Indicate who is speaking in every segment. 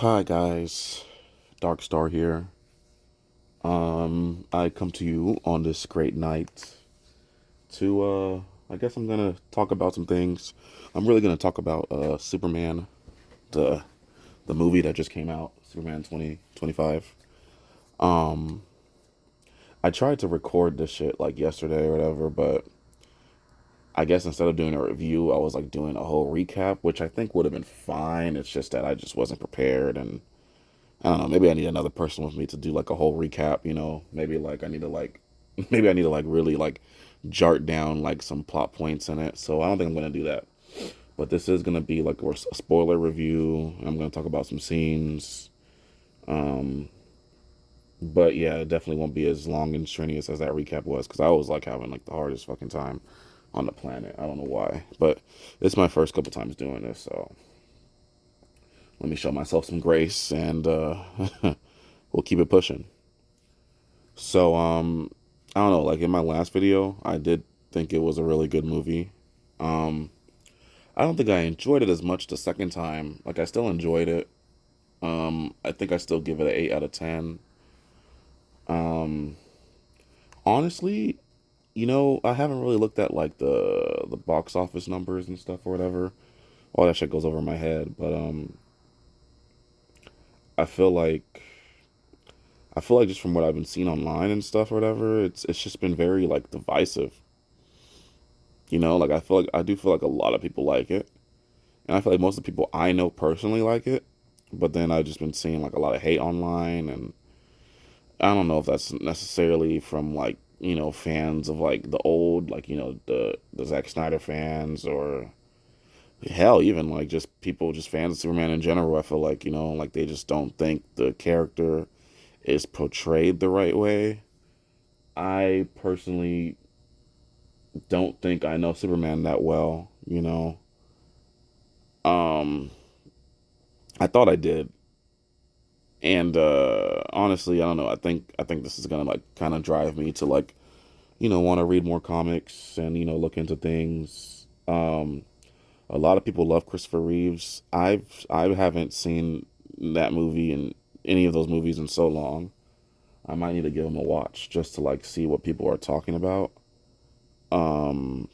Speaker 1: Hi guys, Dark Star here. I come to you on this great night to I guess I'm gonna talk about some things. I'm really gonna talk about Superman, the the movie that just came out, Superman 2025. Um I tried to record this shit like yesterday or whatever, but I guess instead of doing a review, I was like doing a whole recap, which I think would have been fine. It's just that I just wasn't prepared, and I don't know, maybe I need another person with me to do like a whole recap, maybe like I need to like maybe I need to like really like jart down like some plot points in it. So I don't think I'm going to do that. But this is going to be like a spoiler review. I'm going to talk about some scenes. Um but yeah, it definitely won't be as long and strenuous as that recap was cuz I was like having like the hardest fucking time on the planet. I don't know why, but it's my first couple times doing this, so let me show myself some grace and we'll keep it pushing. So, I don't know, like in my last video, I did think it was a really good movie. Um, I don't think I enjoyed it as much the second time. Like I still enjoyed it. I think I still give it an 8 out of 10. Um, Honestly, I haven't really looked at like the box office numbers and stuff or whatever. All that shit goes over my head, but I feel like I feel like just from what I've been seeing online and stuff or whatever, it's just been very like divisive. Like I do feel like a lot of people like it. And I feel like most of the people I know personally like it, but then I've just been seeing like a lot of hate online, and I don't know if that's necessarily from like fans of like the old like the Zack Snyder fans, or hell even like just people just fans of Superman in general. I feel like like they just don't think the character is portrayed the right way. I personally don't think I know Superman that well. Um, I thought I did, and honestly, I don't know. I think this is gonna like kind of drive me to like want to read more comics and look into things. A lot of people love Christopher Reeves. I haven't seen that movie and any of those movies in so long. I might need to give them a watch just to like see what people are talking about. Um,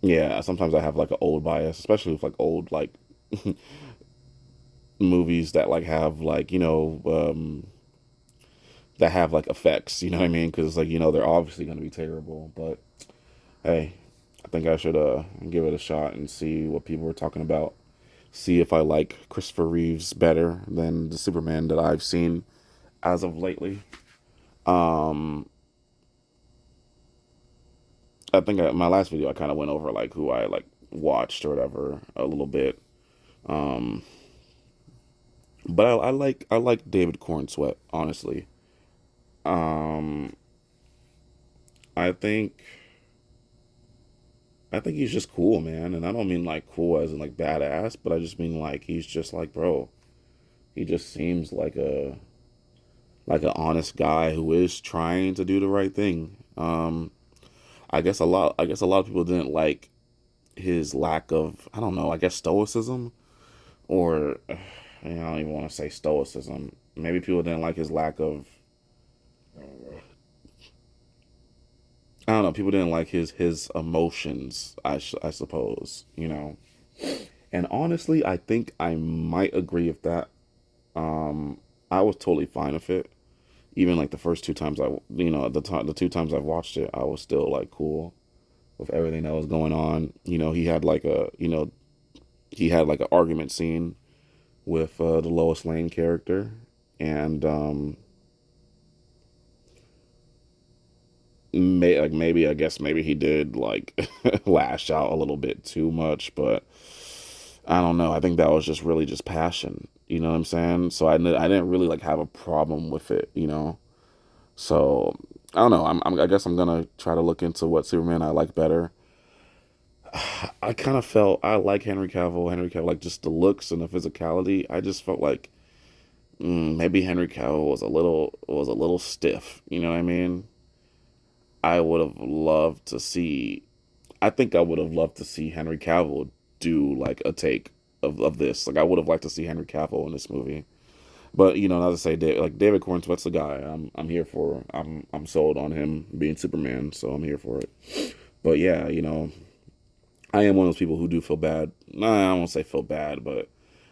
Speaker 1: yeah, sometimes I have like an old bias, especially with like old like movies that like have like that have like effects. You know what I mean? Because like they're obviously going to be terrible. But hey, I think I should give it a shot and see what people are talking about. See if I like Christopher Reeves better than the Superman that I've seen as of lately. Um, I think my last video I kind of went over like who I like watched or whatever a little bit. Um, but I like David Corn Sweat honestly. Um, I think I think he's just cool, man. And I don't mean like cool as in like badass, but I just mean like he's just like, bro. He just seems like an honest guy who is trying to do the right thing. I guess a lot of people didn't like his lack of, I don't know, I guess stoicism, or I don't even want to say stoicism. Maybe people didn't like his lack of, I don't know, people didn't like his emotions, I suppose. And honestly, I think I might agree with that. Um, I was totally fine with it. Even like the first two times the two times I've watched it, I was still like cool with everything that was going on. He had like an argument scene with the Lois Lane character, and maybe I guess maybe he did like lash out a little bit too much, but I don't know. I think that was just really just passion. You know what I'm saying? So I didn't really like have a problem with it. So I don't know. I guess I'm gonna try to look into what Superman I like better. I kind of felt I like Henry Cavill. Henry Cavill, like just the looks and the physicality. I just felt like maybe Henry Cavill was a little stiff. You know what I mean? I would have loved to see. I think I would have loved to see Henry Cavill do like a take. of this. Like I would have liked to see Henry Cavill in this movie. But not to say like David Cornsweet's the guy. I'm here for. I'm sold on him being Superman, so I'm here for it. But yeah, I am one of those people who do feel bad. Nah, I won't say feel bad, but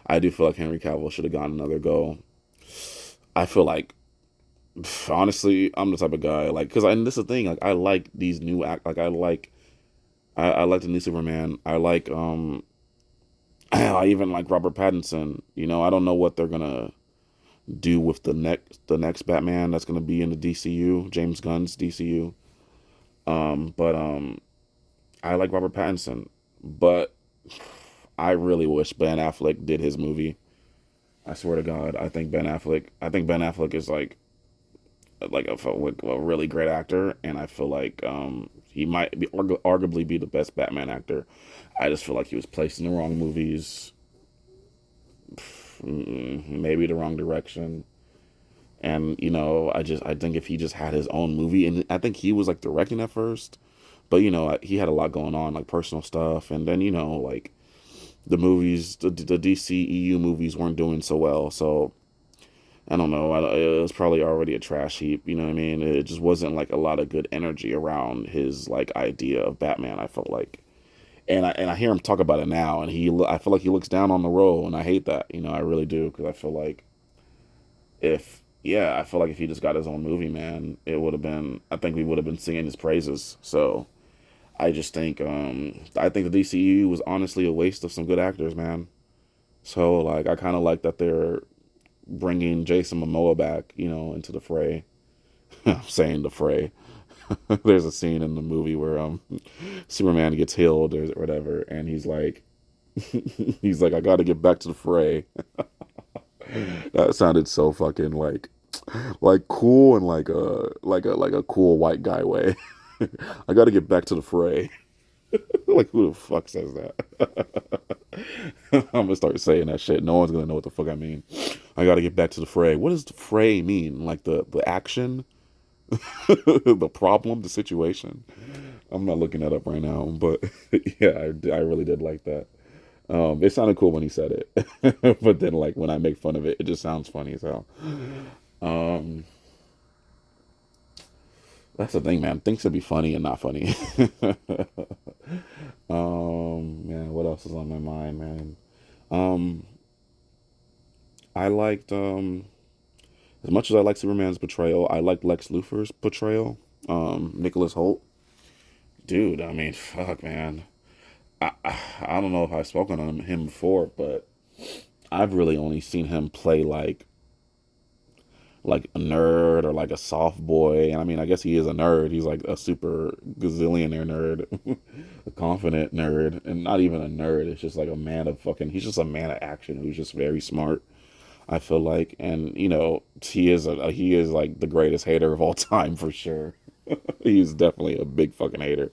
Speaker 1: I do feel like Henry Cavill should have gotten another go. I feel like, honestly, I'm the type of guy like because and this is the thing. Like I like these new act. Like I like the new Superman. I like I even like Robert Pattinson. I don't know what they're gonna do with the next Batman that's gonna be in the DCU, James Gunn's DCU. But I like Robert Pattinson, but I really wish Ben Affleck did his movie. I swear to God, I think Ben Affleck. I think Ben Affleck is like a really great actor, and I feel like he might be arguably be the best Batman actor. I just feel like he was placed in the wrong movies, maybe the wrong direction. And I think if he just had his own movie, and I think he was like directing at first, but he had a lot going on, like personal stuff, and then like the movies, the DCEU movies weren't doing so well, so I don't know. It was probably already a trash heap. You know what I mean? It just wasn't like a lot of good energy around his like idea of Batman. I felt like, and I hear him talk about it now, and I feel like he looks down on the role, and I hate that. I really do because I feel like I feel like if he just got his own movie, man, it would have been. I think we would have been singing his praises. So I think the DCU was honestly a waste of some good actors, man. So like I kind of like that they're bringing Jason Momoa back, into the fray. I'm saying the fray. There's a scene in the movie where Superman gets healed or whatever, and he's like, he's like, I got to get back to the fray. That sounded so fucking like cool and like a cool white guy way. I got to get back to the fray. Like who the fuck says that? I'm gonna start saying that shit. No one's gonna know what the fuck I mean. I gotta get back to the fray. What does the fray mean? Like the action, the problem, the situation. I'm not looking that up right now, but yeah, I really did like that. It sounded cool when he said it, but then like when I make fun of it, it just sounds funny as hell. Um, that's the thing, man. Things should be funny and not funny. Man, what else is on my mind, man? Um, I liked as much as I like Superman's portrayal, I liked Lex Luthor's portrayal. Nicholas Holt, dude. I mean, fuck, man. I don't know if I've spoken on him before, but I've really only seen him play like a nerd or like a soft boy. And I mean, I guess he is a nerd. He's like a super gazillionaire nerd, a confident nerd, and not even a nerd. It's just like a man of fucking. He's just a man of action who's just very smart. I feel like, and he is like the greatest hater of all time for sure. He's definitely a big fucking hater,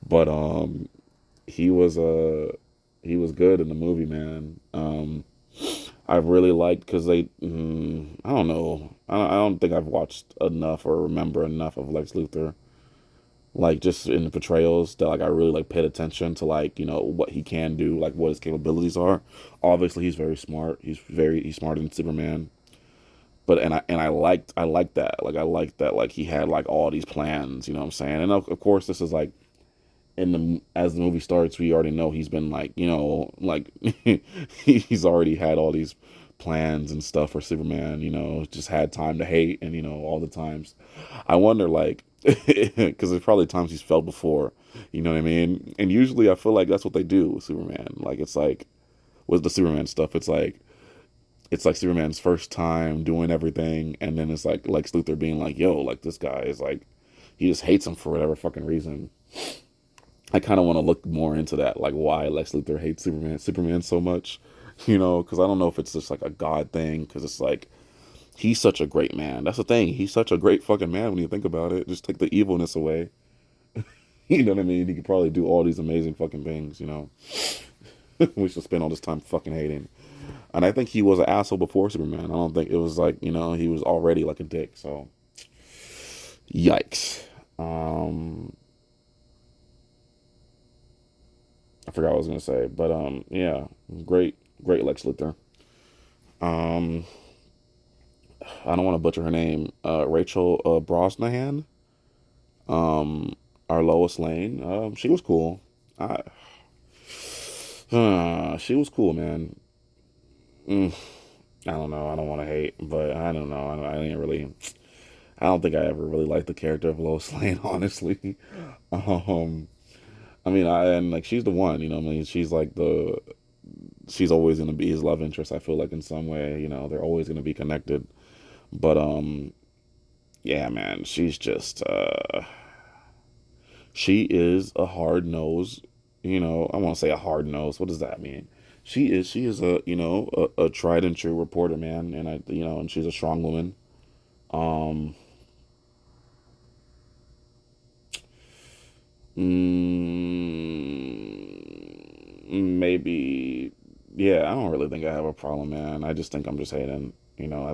Speaker 1: but he was he was good in the movie, man. I really liked because I don't know, I don't think I've watched enough or remember enough of Lex Luthor, like just in the portrayals that like I really like paid attention to like what he can do, like what his capabilities are. Obviously, he's very smart. He's smarter than Superman. But I liked that. Like I liked that like he had like all these plans. You know what I'm saying? And of course, this is like in the as the movie starts, we already know he's been like like he's already had all these plans and stuff for Superman. Just had time to hate and all the times. I wonder like because there's probably times he's felt before. You know what I mean? And usually I feel like that's what they do with Superman. Like it's like with the Superman stuff, it's like Superman's first time doing everything, and then it's like Lex Luthor being like, "Yo, like this guy is like, he just hates him for whatever fucking reason." I kind of want to look more into that, like why Lex Luthor hates Superman so much, because I don't know if it's just like a God thing, because it's like he's such a great man. That's the thing. He's such a great fucking man when you think about it. Just take the evilness away. You know what I mean? He could probably do all these amazing fucking things. We should spend all this time fucking hating. And I think he was an asshole before Superman. I don't think it was like, he was already like a dick. So, yikes. Um, I forgot what I was gonna say, but yeah, great, Great Lex Luthor. Um, I don't want to butcher her name. Rachel Brosnahan. Our Lois Lane. She was cool. I, she was cool, man. Mm, I don't know. I don't want to hate, but I don't know. I didn't really. I don't think I ever really liked the character of Lois Lane, honestly. Um, I mean, and like she's the one, you know. I mean, she's like she's always gonna be his love interest. I feel like in some way, you know, they're always gonna be connected. But yeah, man, she's just she is a hard nose. You know, I want to say a hard nose. What does that mean? She is a a tried and true reporter, man, and and she's a strong woman. Um, maybe, yeah. I don't really think I have a problem, man. I just think I'm just hating. You know, I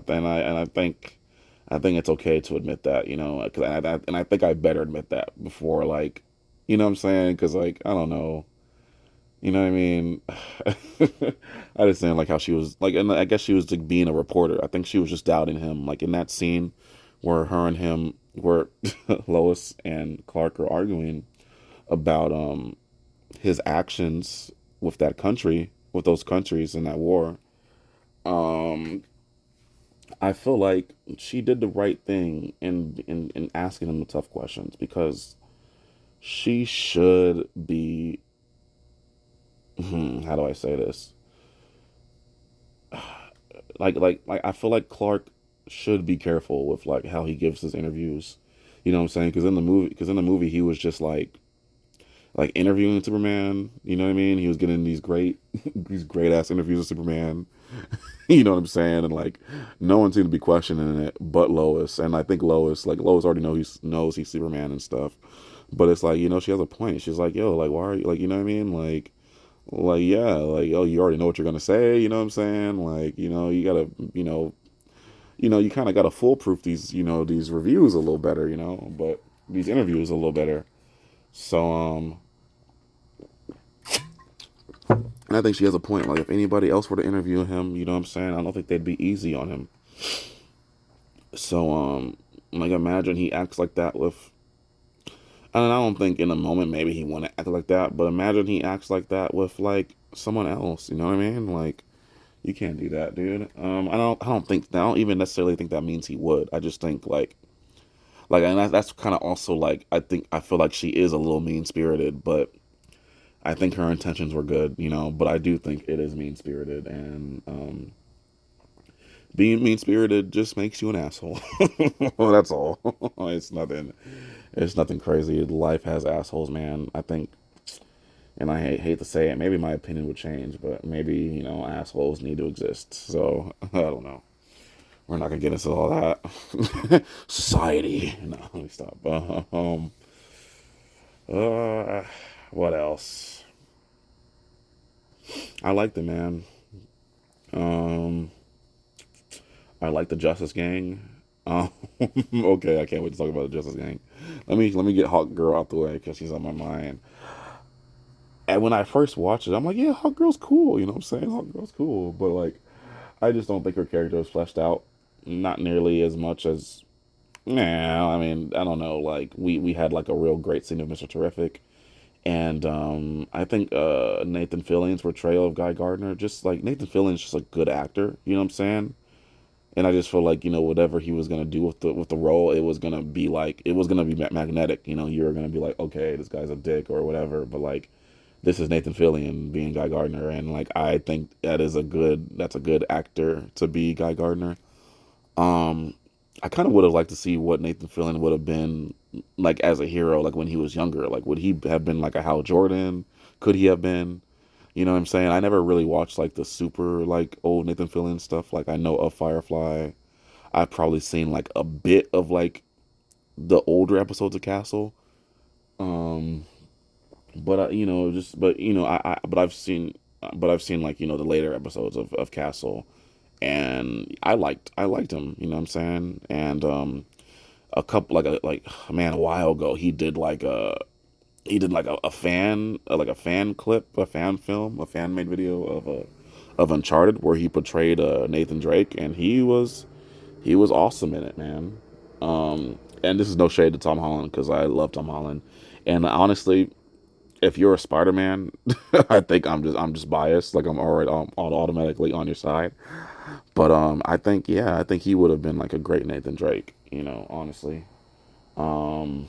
Speaker 1: think it's okay to admit that. You know, cause and I think I better admit that before, like, you know what I'm saying? Because like I don't know. You know what I mean? I just saying like how she was like, and I guess she was like being a reporter. I think she was just doubting him, like in that scene where her and him, where Lois and Clark are arguing about his actions with that country, with those countries in that war. Um, I feel like she did the right thing in asking him the tough questions because she should be. How do I say this? Like I feel like Clark should be careful with like how he gives his interviews. You know what I'm saying? Because in the movie he was just like interviewing Superman. You know what I mean? He was getting these great these great ass interviews with Superman. You know what I'm saying? And like no one seemed to be questioning it but Lois. And I think Lois already knows he's Superman and stuff. But it's like, she has a point. She's like, yo, like why are you like, you know what I mean? Like yeah, like oh, you already know what you're gonna say, you know what I'm saying? Like, you gotta, you kind of gotta foolproof these reviews a little better, but these interviews a little better. So and I think she has a point. Like if anybody else were to interview him, you know what I'm saying? I don't think they'd be easy on him. So like imagine he acts like that with. And I don't think in a moment maybe he want to act like that, but imagine he acts like that with like someone else. You know what I mean? Like you can't do that, dude. I don't even necessarily think that means he would. I just think and that's kind of also like I feel like she is a little mean spirited, but I think her intentions were good, But I do think it is mean spirited, and being mean spirited just makes you an asshole. Well, that's all. It's nothing. It's nothing crazy. Life has assholes, man. I think, and I hate to say it, maybe my opinion would change, but maybe assholes need to exist. So I don't know. We're not gonna get into all that. Society. No, let me stop. Uh, what else? I like the man. Um, I like the Justice Gang. Um, okay, I can't wait to talk about the Justice Gang. Let me get Hawk Girl out the way because she's on my mind. And when I first watched it, I'm like, yeah, Hawk Girl's cool. You know what I'm saying? Hawk Girl's cool, but like, I just don't think her character was fleshed out. Not nearly as much as. Nah, I mean, I don't know. Like we had like a real great scene of Mr. Terrific, and I think Nathan Fillion's portrayal of Guy Gardner, just like Nathan Fillion's just a good actor. You know what I'm saying? And I just feel like whatever he was gonna do with the role, it was gonna be like it was gonna be magnetic. You were gonna be like, okay, this guy's a dick or whatever, but like this is Nathan Fillion being Guy Gardner, and like I think that's a good actor to be Guy Gardner. Um, I kind of would have liked to see what Nathan Fillion would have been like as a hero, like when he was younger. Like, would he have been like a Hal Jordan? Could he have been? You know what I'm saying? I never really watched like the super like old Nathan Fillion stuff. Like I know of Firefly. I've probably seen like a bit of like the older episodes of Castle. Um, but just but I've seen like the later episodes of Castle, and I liked him. You know what I'm saying? And a couple man, a while ago he did like a fan like a fan clip, a fan film, a fan made video of of Uncharted, where he portrayed Nathan Drake, and he was awesome in it, man. And this is no shade to Tom Holland because I love Tom Holland, and honestly, if you're a Spider Man, I think I'm just biased, like I'm already automatically on your side. But I think yeah, I think he would have been like a great Nathan Drake, you know, honestly. Um,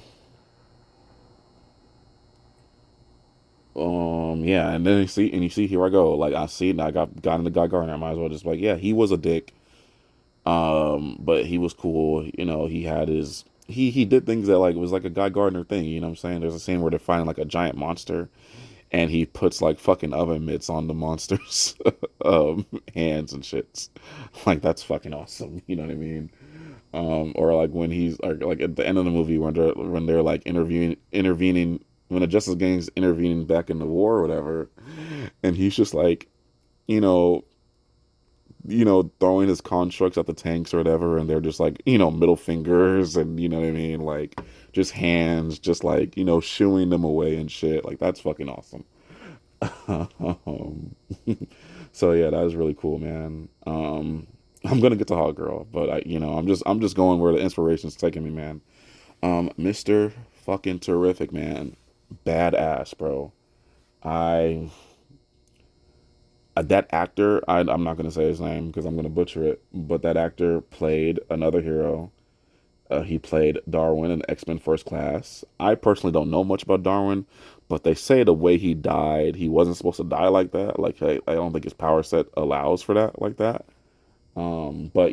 Speaker 1: yeah, and then you see, here I go. Like I see, I got into Guy Gardner. I might as well just like, yeah, he was a dick. But he was cool. You know, he had his he did things that like was like a Guy Gardner thing. You know what I'm saying? There's a scene where they're finding like a giant monster, and he puts like fucking oven mitts on the monster's hands and shits. Like that's fucking awesome. You know what I mean? Or like when he's like at the end of the movie when they're like intervening when the Justice Gang's intervening back in the war or whatever, and he's just like, you know, throwing his constructs at the tanks or whatever, and they're just like, middle fingers and you know what I mean, like just hands, just like shooing them away and shit. Like that's fucking awesome. um, so yeah, that was really cool, man. I'm gonna get to Hot Girl, but I'm just going where the inspiration's taking me, man. Mr. Fucking Terrific, man, badass, bro. I that actor, I'm not gonna say his name because I'm gonna butcher it, but that actor played another hero. He played Darwin in X Men First Class. I personally don't know much about Darwin, but they say the way he died, he wasn't supposed to die like that. Like I don't think his power set allows for that like that. But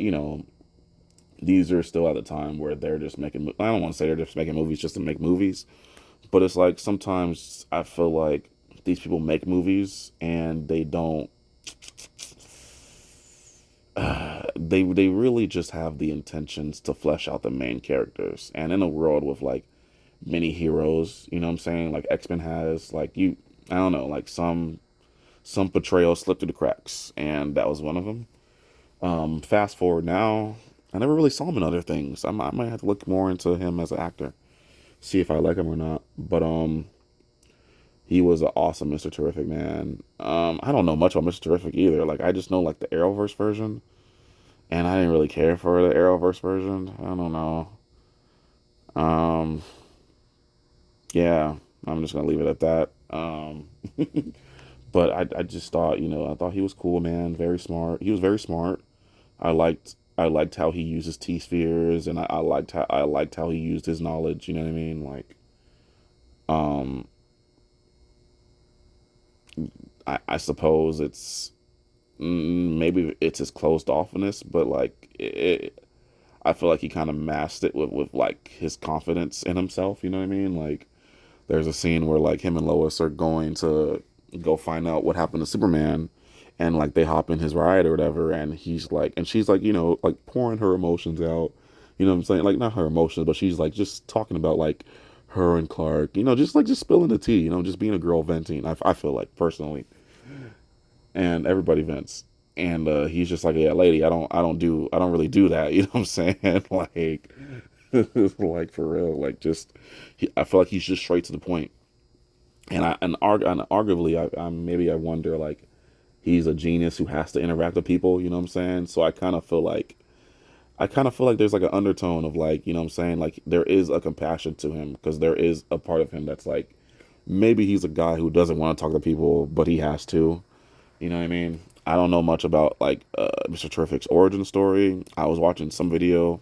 Speaker 1: these are still at a time where they're just making. I don't want to say they're just making movies just to make movies, but it's like sometimes I feel like these people make movies and they don't. They really just have the intentions to flesh out the main characters, and in a world with like many heroes, you know what I'm saying? Like X-Men has like I don't know, like some portrayals slipped through the cracks, and that was one of them. Fast forward now, I never really saw him in other things. I might have to look more into him as an actor, see if I like him or not. But he was an awesome Mr. Terrific, man. I don't know much about Mr. Terrific either. Like I just know like the Arrowverse version, and I didn't really care for the Arrowverse version. I don't know. Um, yeah, I'm just gonna leave it at that. But I just thought, I thought he was cool, man. Very smart. He was very smart. I liked how he used his T spheres, and I liked how he used his knowledge. You know what I mean? Like, um, I suppose maybe it's his closed offness, but like I feel like he kind of masked it with like his confidence in himself. You know what I mean? Like, there's a scene where like him and Lois are going to go find out what happened to Superman, and like they hop in his ride or whatever, and he's like, and she's like, like pouring her emotions out. You know what I'm saying? Like not her emotions, but she's like just talking about like her and Clark. Just spilling the tea. Just being a girl venting. I feel like personally, and everybody vents. And he's just like, yeah, lady, I don't really do that. You know what I'm saying? Like, like for real, like just, I feel like he's just straight to the point. And arguably, maybe I wonder like he's a genius who has to interact with people. You know what I'm saying? So I kind of feel like there's like an undertone of like, what I'm saying, like there is a compassion to him because there is a part of him that's like maybe he's a guy who doesn't want to talk to people, but he has to. You know what I mean? I don't know much about like Mr. Terrific's origin story. I was watching some video,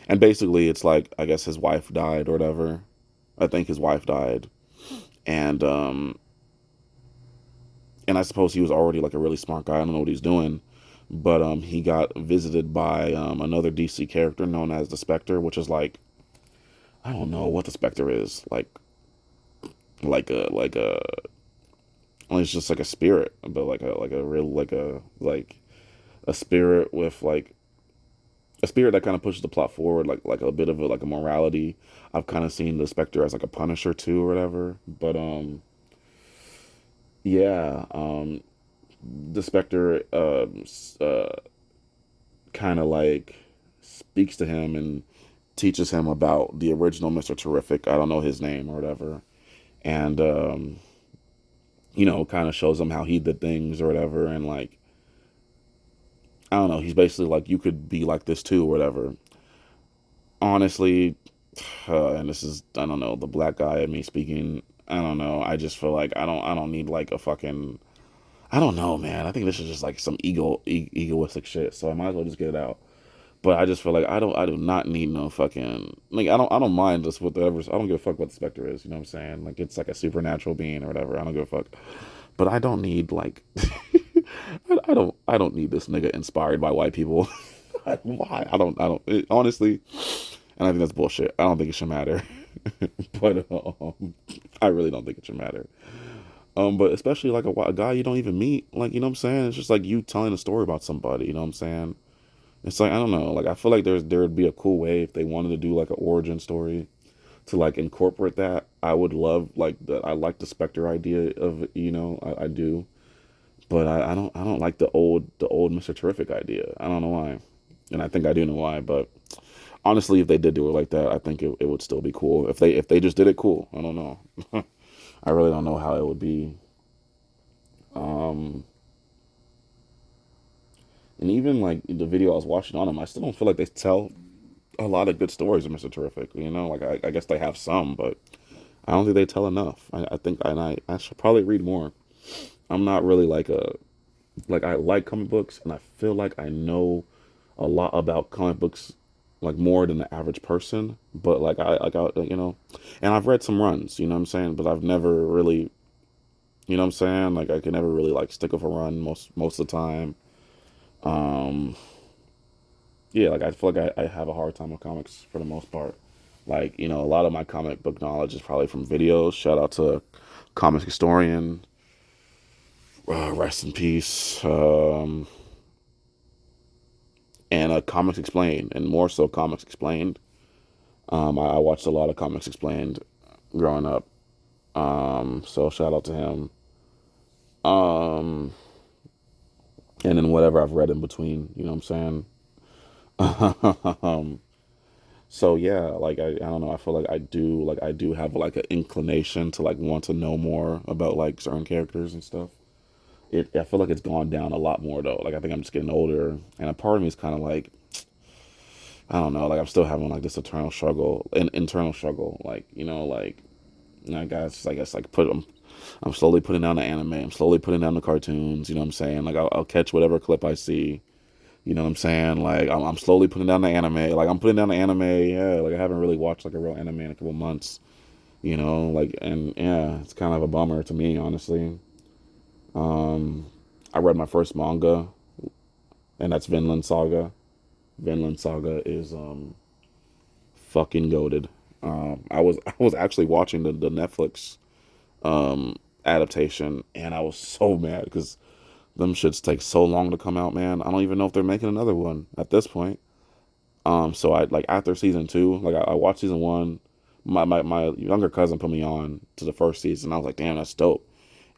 Speaker 1: and basically it's like I guess his wife died or whatever. I think his wife died, and I suppose he was already like a really smart guy. I don't know what he's doing, but he got visited by another DC character known as the Spectre, which is like I don't know what the Spectre is like a well, it's just like a spirit, but like a real like a spirit with like a spirit that kind of pushes the plot forward, like a bit of like a morality. I've kind of seen the Spectre as like a Punisher too, or whatever. But yeah, the Spectre kind of like speaks to him and teaches him about the original Mister Terrific. I don't know his name or whatever, and kind of shows him how he did things or whatever, and like I don't know. He's basically like, you could be like this too, or whatever. Honestly, and this is, I don't know, the black guy in me speaking. I don't know. I just feel like I don't need like a fucking. I don't know, man. I think this is just like some egoistic shit. So I might as well just get it out. But I just feel like I do not need no fucking, like, I don't mind just whatever. I don't give a fuck what the Spectre is. You know what I'm saying? Like, it's like a supernatural being or whatever. I don't give a fuck. But I don't need like I don't need this nigga inspired by white people. Why? Honestly, and I think that's bullshit. I don't think it should matter. But I really don't think it should matter. But especially like a guy you don't even meet, like, you know what I'm saying? It's just like you telling a story about somebody. You know what I'm saying? It's like, I don't know. Like, I feel like there would be a cool way if they wanted to do like an origin story to like incorporate that. I would love like the I like the Spectre idea of it, I do. But I don't like the old Mr. Terrific idea. I don't know why. And I think I do know why, but honestly, if they did do it like that, I think it would still be cool. If they just did it, cool. I don't know. I really don't know how it would be. Um and even like the video I was watching on them, I still don't feel like they tell a lot of good stories of Mr. Terrific. Like I guess they have some, but I don't think they tell enough. I think I should probably read more. I'm not really like, I like comic books, and I feel like I know a lot about comic books, like more than the average person. But like I, and I've read some runs, you know what I'm saying. But I've never really, you know what I'm saying. Like, I can never really like stick with a run most of the time. Um, yeah, like I feel like I have a hard time with comics for the most part. Like, a lot of my comic book knowledge is probably from videos. Shout out to Comics Historian, rest in peace. And Comics Explained, and more so Comics Explained. I watched a lot of Comics Explained growing up. So shout out to him. Um, and then whatever I've read in between, you know what I'm saying? So yeah, like I don't know. I feel like I do have like an inclination to like want to know more about like certain characters and stuff. I feel like it's gone down a lot more though. Like, I think I'm just getting older, and a part of me is kind of like, I don't know. Like, I'm still having like this eternal struggle, an internal struggle. Like, I guess like I'm slowly putting down the anime. I'm slowly putting down the cartoons. You know what I'm saying? Like, I'll catch whatever clip I see. You know what I'm saying? Like, I'm slowly putting down the anime. Like, I'm putting down the anime. Yeah, like I haven't really watched like a real anime in a couple months. Like, and yeah, it's kind of a bummer to me, honestly. Um, I read my first manga, and that's Vinland Saga. Vinland Saga is fucking goaded. I was actually watching the Netflix um adaptation, and I was so mad because them shits take so long to come out, man. I don't even know if they're making another one at this point. So I like, after season two, like I watched season one. My younger cousin put me on to the first season. I was like, damn, that's dope.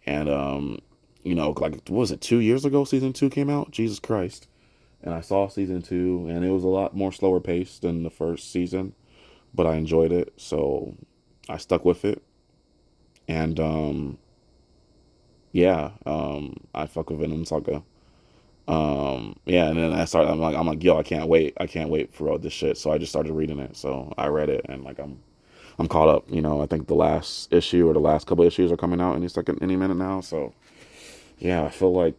Speaker 1: And like, what was it, 2 years ago season two came out? Jesus Christ. And I saw season two, and it was a lot more slower paced than the first season, but I enjoyed it, so I stuck with it. And yeah, I fuck with Venom Saga. Yeah, and then I'm like, yo, I can't wait for all this shit. So I just started reading it. So I read it, and like, I'm caught up. I think the last issue or the last couple issues are coming out any minute now. So yeah, I feel like,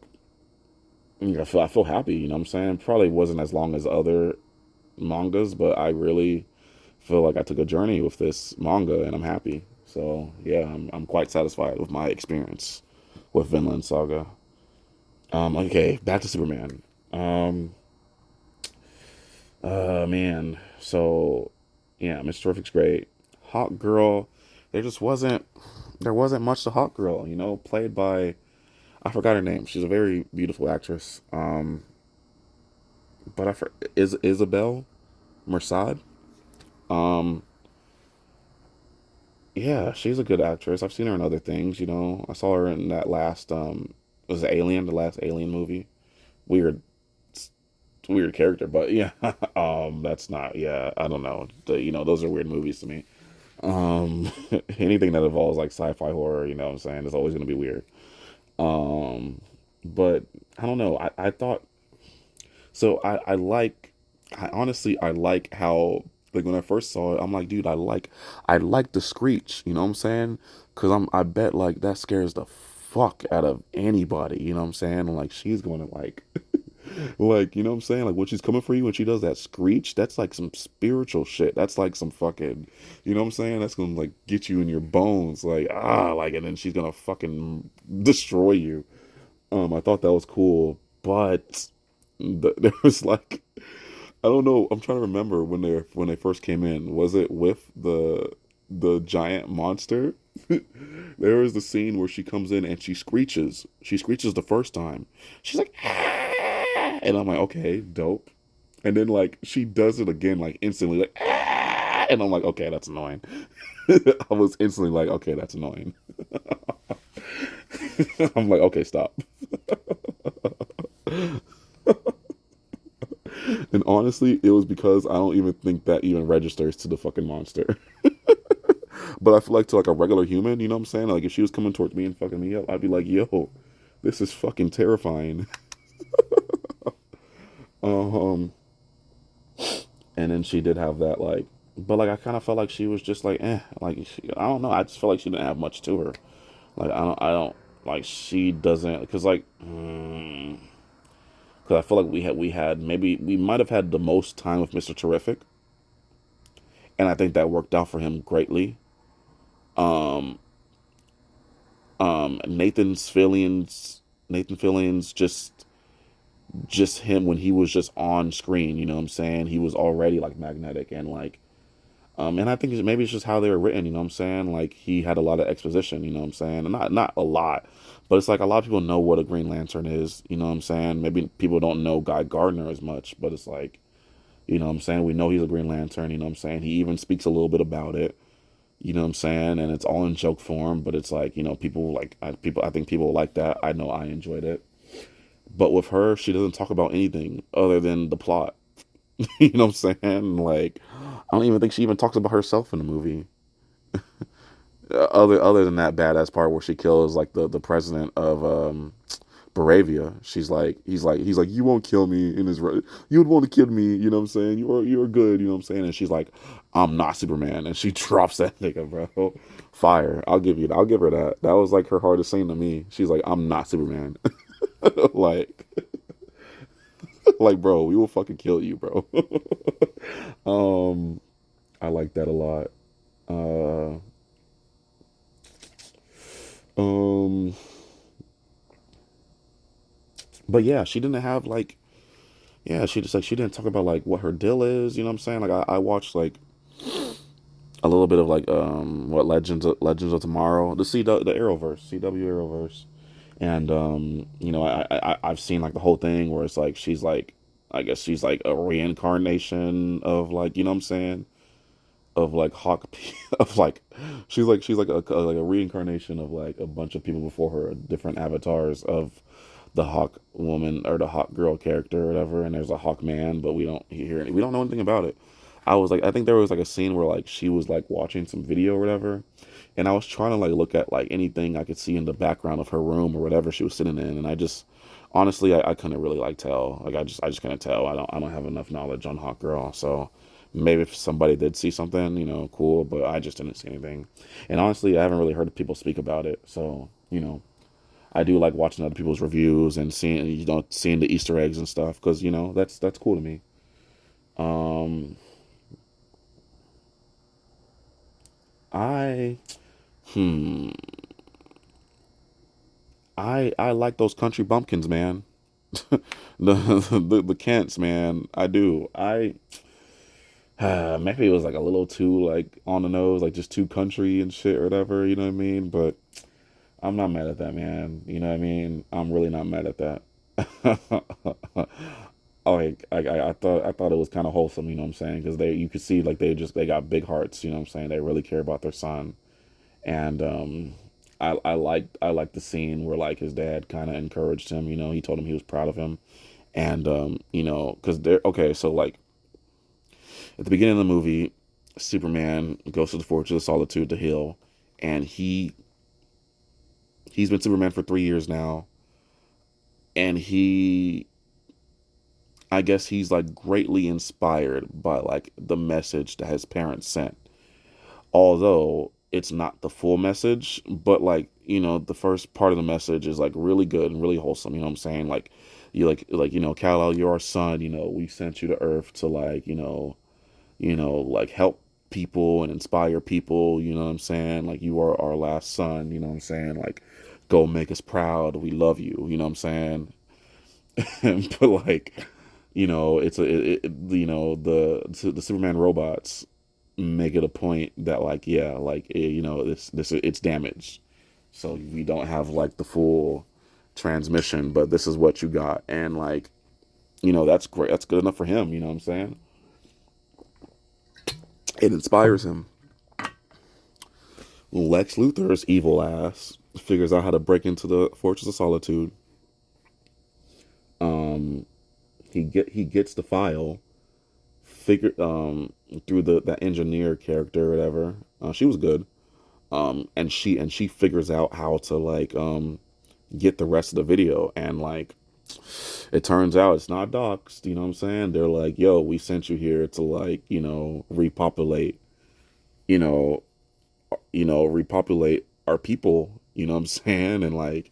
Speaker 1: I feel happy. You know what I'm saying? Probably wasn't as long as other mangas, but I really feel like I took a journey with this manga, and I'm happy. So yeah, I'm quite satisfied with my experience with Vinland Saga. Okay, back to Superman. Um, man. So yeah, Miss Terrific's great. Hawk Girl, there just wasn't much to Hawk Girl. Played by, I forgot her name. She's a very beautiful actress. But is Isabel Mersad. Um, Yeah, she's a good actress. I've seen her in other things, I saw her in that last was it Alien, the last Alien movie. Weird weird character, but yeah. That's not, yeah, I don't know. Those are weird movies to me. Um Anything that involves like sci-fi horror, what I'm saying, is always going to be weird. Um but I don't know. I thought So I honestly, I like how, like when I first saw it, I'm like, dude, I like the screech, you know what I'm saying? Cause I bet like that scares the fuck out of anybody, you know what I'm saying? Like she's going to like, like, you know what I'm saying? Like when she's coming for you, when she does that screech, that's like some spiritual shit. That's like some fucking, you know what I'm saying? That's gonna like get you in your bones, like, like, and then she's gonna fucking destroy you. I thought that was cool, but there was like, I don't know. I'm trying to remember when they first came in. Was it with the giant monster? There is the scene where she comes in and she screeches. She screeches the first time. She's like, "Ah!" And I'm like, okay, dope. And then like she does it again, like instantly, like, "Ah!" And I'm like, okay, that's annoying. I was instantly like, okay, that's annoying. I'm like, okay, stop. And honestly, it was because I don't even think that even registers to the fucking monster. But I feel like to like a regular human, you know what I'm saying? Like if she was coming towards me and fucking me up, I'd be like, yo, this is fucking terrifying. Um, and then she did have that like, but like I kind of felt like she was just like, like I don't know. I just felt like she didn't have much to her. Like I don't like she doesn't because like, because I feel like we had maybe we might have had the most time with Mr. Terrific, and I think that worked out for him greatly. Um, Nathan Fillion's just him when he was just on screen, you know what I'm saying? He was already like magnetic and like and I think maybe it's just how they were written, you know what I'm saying? Like he had a lot of exposition, you know what I'm saying? And not a lot, but it's like a lot of people know what a Green Lantern is, you know what I'm saying? Maybe people don't know Guy Gardner as much, but it's like, you know what I'm saying? We know he's a Green Lantern, you know what I'm saying? He even speaks a little bit about it, you know what I'm saying? And it's all in joke form, but it's like, you know, people like I think people like that. I know I enjoyed it. But with her, she doesn't talk about anything other than the plot. You know what I'm saying? Like, I don't even think she even talks about herself in the movie. Other than that badass part where she kills like the president of Baravia. He's like you won't kill me in his you would want to kill me. You know what I'm saying? You're good. You know what I'm saying? And she's like, I'm not Superman, and she drops that nigga, bro. Fire. I'll give her that. That was like her hardest scene to me. She's like, I'm not Superman. like like bro, we will fucking kill you, bro. um, I like that a lot. Uh, um, but yeah, she didn't have like, yeah, she just like she didn't talk about like what her deal is. You know what I'm saying? Like I watched like a little bit of like what Legends of Tomorrow, the Arrowverse, CW Arrowverse, and you know I've seen like the whole thing where it's like she's like I guess she's like a reincarnation of like you know what I'm saying of like of like she's like a reincarnation of like a bunch of people before her, different avatars of the Hawk woman or the Hawk girl character or whatever. And there's a Hawk man, but we don't know anything about it. I was like, I think there was like a scene where like she was like watching some video or whatever, and I was trying to like look at like anything I could see in the background of her room or whatever she was sitting in, and I just honestly I couldn't really like tell. Like I just couldn't tell. I don't have enough knowledge on Hawk Girl, so maybe if somebody did see something, you know, cool, but I just didn't see anything. And honestly, I haven't really heard people speak about it, so you know, I do like watching other people's reviews and seeing seeing the Easter eggs and stuff because you know that's cool to me. Um, I hmm I like those country bumpkins, man. The Kents, man. I do. I maybe it was like a little too like on the nose, like just too country and shit or whatever. You know what I mean? But I'm not mad at that, man. You know what I mean? I'm really not mad at that. Like I thought it was kind of wholesome, you know what I'm saying? Because you could see like they got big hearts, you know what I'm saying? They really care about their son, and I like the scene where like his dad kind of encouraged him, you know, he told him he was proud of him, and you know, because they're okay, so like at the beginning of the movie, Superman goes to the Fortress of Solitude, the hill, and he's been Superman for 3 years now, and he I guess he's like greatly inspired by like the message that his parents sent, although it's not the full message. But like, the first part of the message is like really good and really wholesome. You know what I'm saying? Like, you like Kal-El, you're our son. We sent you to Earth to like, like help people and inspire people. You know what I'm saying? Like, you are our last son. You know what I'm saying? Like, go make us proud. We love you. You know what I'm saying? But like, it's the Superman robots make it a point that like, yeah, like, this it's damaged, so we don't have like the full transmission, but this is what you got. And like, that's great, that's good enough for him. You know what I'm saying? It inspires him. Lex Luthor's evil ass figures out how to break into the Fortress of Solitude. um he gets the file, figure through that engineer character or whatever. She was good. And she figures out how to like get the rest of the video. And like, it turns out it's not doxed. You know what I'm saying? They're like, yo, we sent you here to like, repopulate, you know repopulate our people. You know what I'm saying? And like,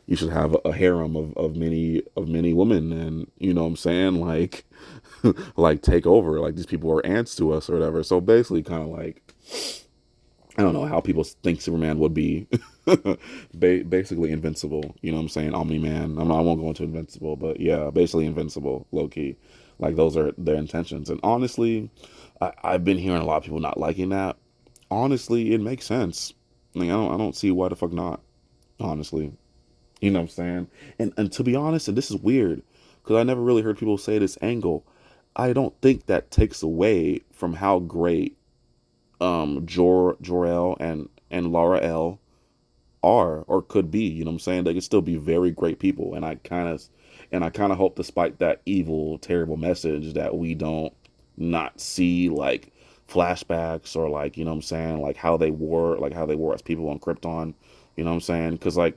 Speaker 1: you should have a harem of many women. And you know what I'm saying, like, like, take over, like, these people are ants to us or whatever. So basically, kind of like, I don't know how people think Superman would be basically invincible. You know what I'm saying? Omni Man. I won't go into invincible, but yeah, basically invincible, low key. Like, those are their intentions. And honestly, I've been hearing a lot of people not liking that. Honestly, it makes sense. Like, I don't see why the fuck not. Honestly, you know what I'm saying? And to be honest, and this is weird, because I never really heard people say this angle. I don't think that takes away from how great Jor-El and Laura L are or could be. You know what I'm saying? They could still be very great people. And I kind of hope, despite that evil, terrible message, that we don't not see like flashbacks, or like, you know what I'm saying, like how they were as people on Krypton. You know what I'm saying? Because like,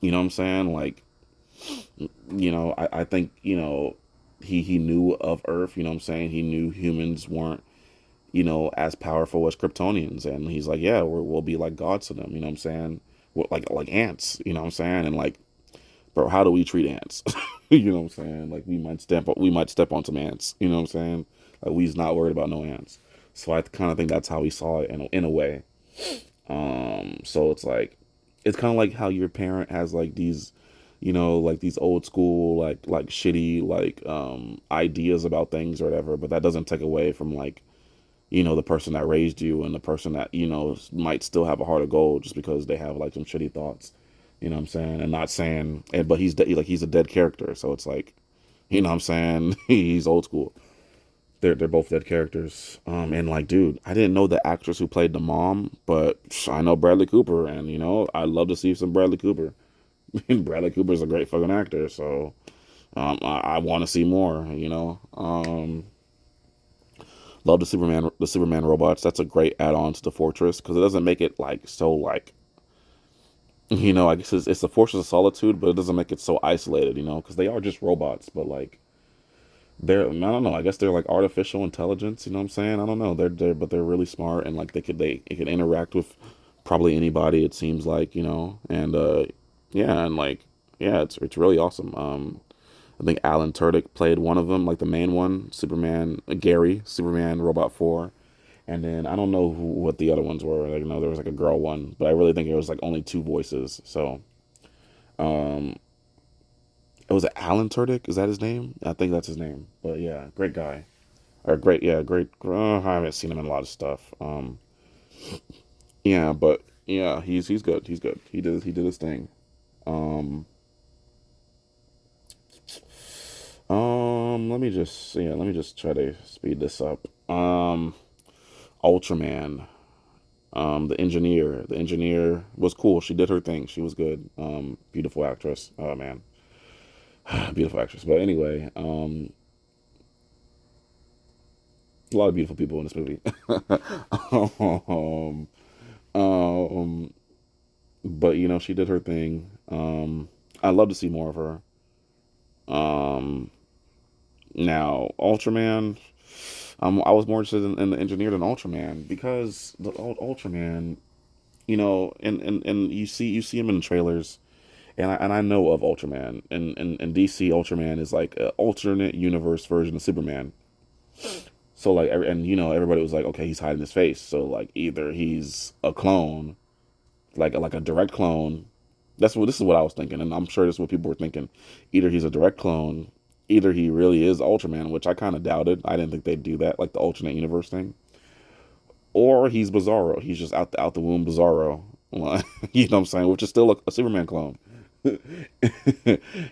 Speaker 1: you know what I'm saying, like, I think, he knew of Earth. You know what I'm saying? He knew humans weren't, as powerful as Kryptonians. And he's like, yeah, we'll be like gods to them. You know what I'm saying? Like ants. You know what I'm saying? And like, bro, how do we treat ants? You know what I'm saying? Like, we might step on some ants. You know what I'm saying? Like, we's not worried about no ants. So I kind of think that's how he saw it in a way. So it's kind of like how your parent has like these, like these old school, like shitty, like ideas about things or whatever. But that doesn't take away from like, the person that raised you, and the person that, might still have a heart of gold, just because they have like some shitty thoughts. You know what I'm saying? And not saying, but he's a dead character, so it's like, you know what I'm saying? He's old school. They're both dead characters. And like, dude, I didn't know the actress who played the mom, but I know Bradley Cooper, and I'd love to see some Bradley Cooper. Bradley Cooper's a great fucking actor, so I want to see more. Love the Superman robots. That's a great add-on to the Fortress, because it doesn't make it like so like, I guess it's the Fortress of Solitude, but it doesn't make it so isolated. Because they are just robots, but like, I don't know. I guess they're like artificial intelligence. You know what I'm saying? I don't know. But they're really smart, and like they can interact with probably anybody. It seems like, and yeah, and like, yeah, it's really awesome. I think Alan Tudyk played one of them, like the main one, Superman, Gary, Superman Robot 4. And then I don't know what the other ones were. Like, there was like a girl one, but I really think it was like only two voices. So, um, it was Alan Tudyk. Is that his name? I think that's his name. But yeah, great guy. Or great, yeah, great. I haven't seen him in a lot of stuff. Yeah, but yeah, he's good. He's good. He did his thing. Um, let me just try to speed this up. Ultraman. The engineer was cool. She did her thing. She was good. Beautiful actress. Oh man, beautiful actress. But anyway, a lot of beautiful people in this movie. um, um, but she did her thing. I'd love to see more of her. Um, Now, Ultraman, I was more interested in the engineer than Ultraman because the old Ultraman, and you see him in the trailers, and I know of Ultraman, and DC Ultraman is like an alternate universe version of Superman. So like, and everybody was like, okay, he's hiding his face, so like either he's a clone, like a direct clone. This is what I was thinking, and I'm sure this is what people were thinking. Either he's a direct clone, either he really is Ultraman, which I kind of doubted. I didn't think they'd do that, like the alternate universe thing. Or he's Bizarro. He's just out the womb Bizarro. You know what I'm saying? Which is still a Superman clone.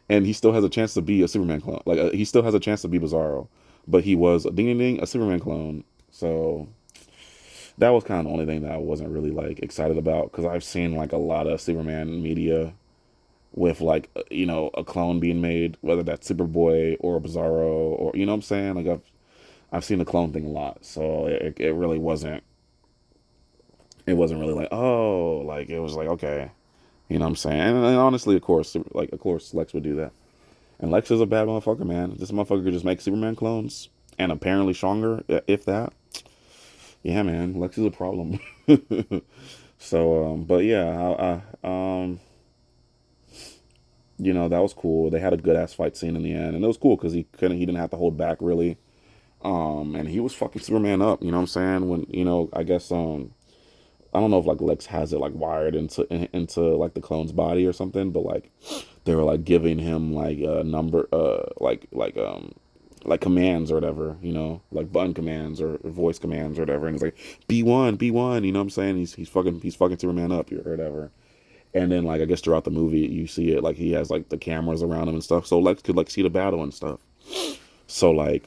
Speaker 1: And he still has a chance to be a Superman clone. Like he still has a chance to be Bizarro, but he was ding ding ding a Superman clone. So that was kind of the only thing that I wasn't really like excited about because I've seen like a lot of Superman media with like a clone being made, whether that's Superboy or Bizarro or you know what I'm saying. Like I've seen the clone thing a lot, so it really wasn't. It wasn't really like, oh, like it was like okay, you know what I'm saying. And honestly, of course Lex would do that. And Lex is a bad motherfucker, man. This motherfucker could just make Superman clones and apparently stronger, if that. Yeah, man, Lex is a problem. So, but yeah, that was cool. They had a good ass fight scene in the end, and it was cool because he didn't have to hold back really. And he was fucking Superman up. You know what I'm saying? When I guess I don't know if like Lex has it like wired into like the clone's body or something, but like they were like giving him like a number, like commands or whatever, like button commands or voice commands or whatever, and he's like B1, B1. You know what I'm saying? He's fucking Superman up or whatever. And then like I guess throughout the movie you see it like he has like the cameras around him and stuff, so Lex could like see the battle and stuff. So like,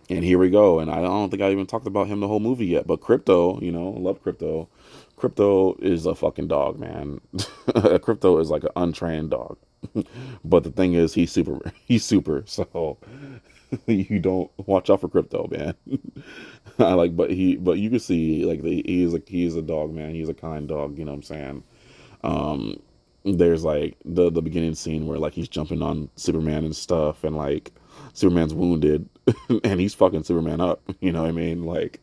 Speaker 1: and here we go. And I don't think I even talked about him the whole movie yet. But Crypto, I love Crypto. Crypto is a fucking dog, man. Crypto is like an untrained dog. But the thing is, he's super. He's super. So you don't watch out for Crypto, man. but you can see like he's a dog, man. He's a kind dog. You know what I'm saying? Um, there's like the beginning scene where like he's jumping on Superman and stuff, and like Superman's wounded, and he's fucking Superman up. You know what I mean? Like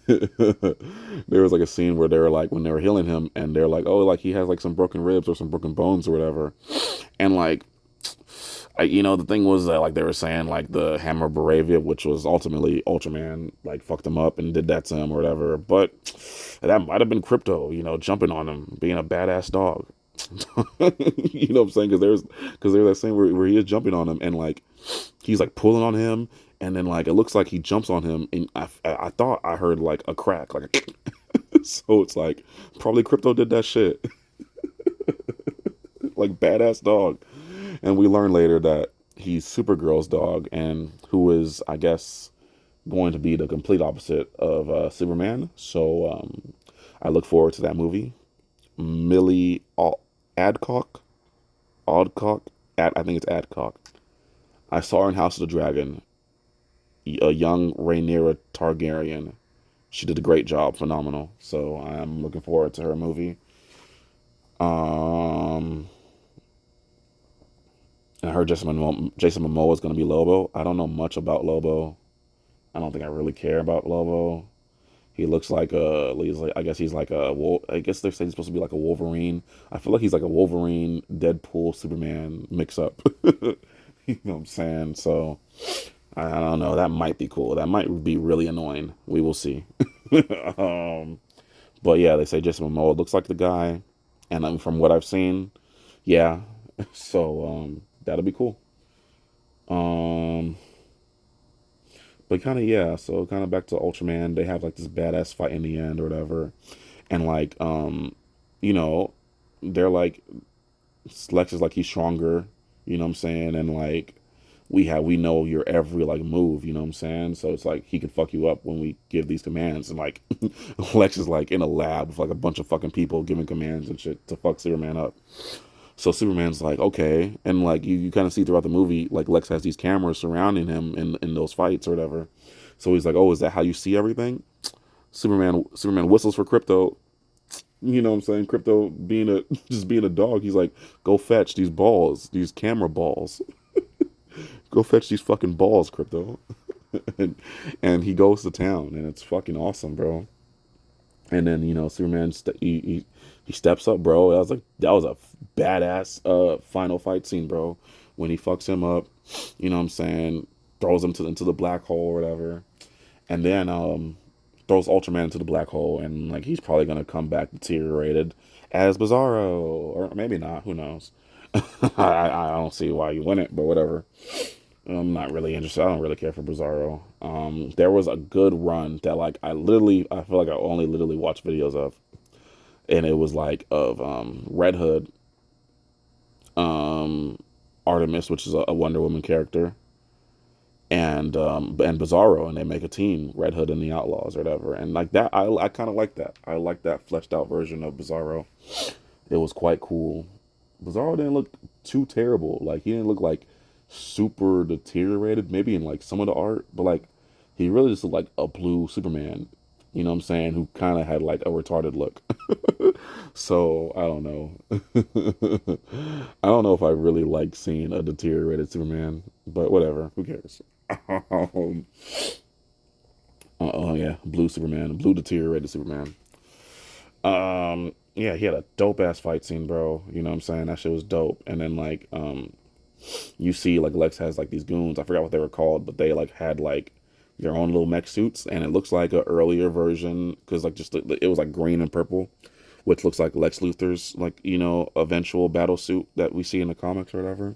Speaker 1: there was like a scene where they were like when they were healing him, and they're like, oh, like he has like some broken ribs or some broken bones or whatever, and like. The thing was that like they were saying like the hammer of Baravia, which was ultimately Ultraman, like fucked him up and did that to him or whatever. But that might have been Crypto, jumping on him, being a badass dog. You know what I'm saying? Because there's that scene where he is jumping on him and like he's like pulling on him, and then like it looks like he jumps on him, and I thought I heard like a crack, like so it's like probably Crypto did that shit, like badass dog. And we learn later that he's Supergirl's dog, and who is I guess going to be the complete opposite of Superman. So I look forward to that movie. Millie Adcock, Adcock, I think it's Adcock. I saw her in House of the Dragon, a young Rhaenyra Targaryen. She did a great job, phenomenal. So I'm looking forward to her movie. Um, and I heard Jason Momoa is going to be Lobo. I don't know much about Lobo. I don't think I really care about Lobo. He looks like I guess he's like I guess they're saying he's supposed to be like a Wolverine. I feel like he's like a Wolverine, Deadpool, Superman mix up. You know what I'm saying? So I don't know. That might be cool. That might be really annoying. We will see. um, but yeah, they say Jason Momoa looks like the guy, and from what I've seen, yeah. So that'll be cool. Um, but kind of yeah. So kind of back to Ultraman. They have like this badass fight in the end or whatever, and like you know, they're like Lex is like he's stronger. You know what I'm saying? And like we know your every like move, you know what I'm saying? So it's like he could fuck you up when we give these commands, and like Lex is like in a lab with like a bunch of fucking people giving commands and shit to fuck Superman up. So Superman's like, okay, and like you kind of see throughout the movie, like Lex has these cameras surrounding him in those fights or whatever. So he's like, oh, is that how you see everything? Superman whistles for Crypto. You know what I'm saying? Crypto being a just being a dog, he's like, go fetch these balls, these camera balls. Go fetch these fucking balls, Crypto. and, and he goes to town, and it's fucking awesome, bro. And then Superman he steps up, bro. That was a badass final fight scene, bro. When he fucks him up, what I'm saying, throws him into the black hole or whatever, and then throws Ultraman into the black hole, and like he's probably gonna come back deteriorated as Bizarro, or maybe not. Who knows? I don't see why you win it, but whatever. I'm not really interested. I don't really care for Bizarro. There was a good run that like I feel like I only literally watched videos of, and it was like of Red Hood, um, Artemis, which is a Wonder Woman character, and Bizarro, and they make a team, Red Hood and the Outlaws or whatever. And like that, I kind of like that. I like that fleshed out version of Bizarro. It was quite cool. Bizarro didn't look too terrible. Like he didn't look like super deteriorated, maybe in like some of the art, but like he really just looked like a blue Superman. You know what I'm saying? Who kind of had like a retarded look. So I don't know. I don't know if I really like seeing a deteriorated Superman, but whatever. Who cares? um, oh yeah, blue Superman, blue deteriorated Superman. Yeah, he had a dope ass fight scene, bro. You know what I'm saying? That shit was dope. And then like, you see like Lex has like these goons. I forgot what they were called, but they like had like their own little mech suits, and it looks like a earlier version because like it was like green and purple, which looks like Lex Luthor's like eventual battle suit that we see in the comics or whatever.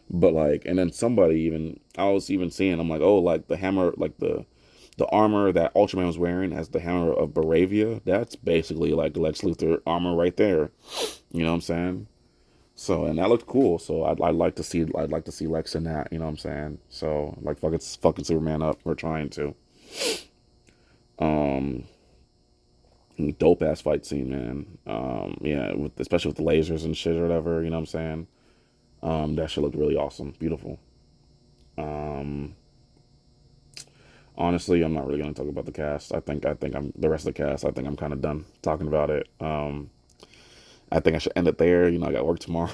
Speaker 1: But like, and then somebody even I was even seeing, I'm like, oh, like the hammer, like the armor that Ultraman was wearing as the hammer of Baravia. That's basically like Lex Luthor armor right there. You know what I'm saying? So and that looked cool. So I'd like to see Lex in that. You know what I'm saying? So like fucking Superman up. We're trying to. Um, Dope ass fight scene, man. Yeah, especially with the lasers and shit or whatever. You know what I'm saying? That shit looked really awesome, beautiful. Um, Honestly, I'm not really gonna talk about the cast. I think I'm the rest of the cast. I think I'm kind of done talking about it. I think I should end it there. I got work tomorrow,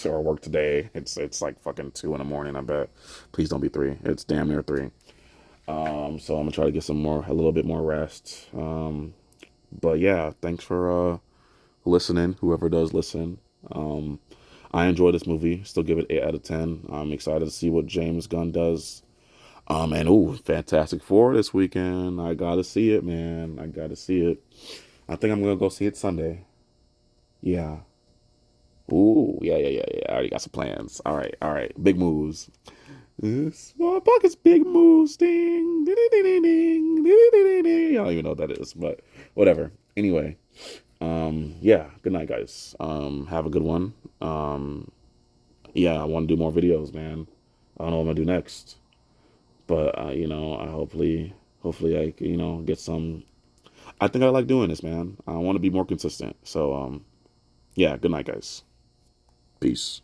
Speaker 1: or work today. It's like fucking 2 in the morning. I bet. Please don't be 3. It's damn near 3. So I'm gonna try to get a little bit more rest. But yeah, thanks for listening. Whoever does listen. Um, I enjoy this movie. Still give it 8 out of 10. I'm excited to see what James Gunn does. And ooh, Fantastic Four this weekend. I gotta see it, man. I gotta see it. I think I'm gonna go see it Sunday. Yeah. Ooh, yeah, yeah, yeah, yeah. I already got some plans. All right, all right. Big moves. Small pockets, big moves. Ding, ding, ding, ding, ding, ding, ding, ding. I don't even know what that is, but whatever. Anyway, yeah. Good night, guys. Have a good one. Yeah, I want to do more videos, man. I don't know what I'm gonna do next, but I hopefully I get some. I think I like doing this, man. I want to be more consistent. So, yeah. Good night, guys. Peace.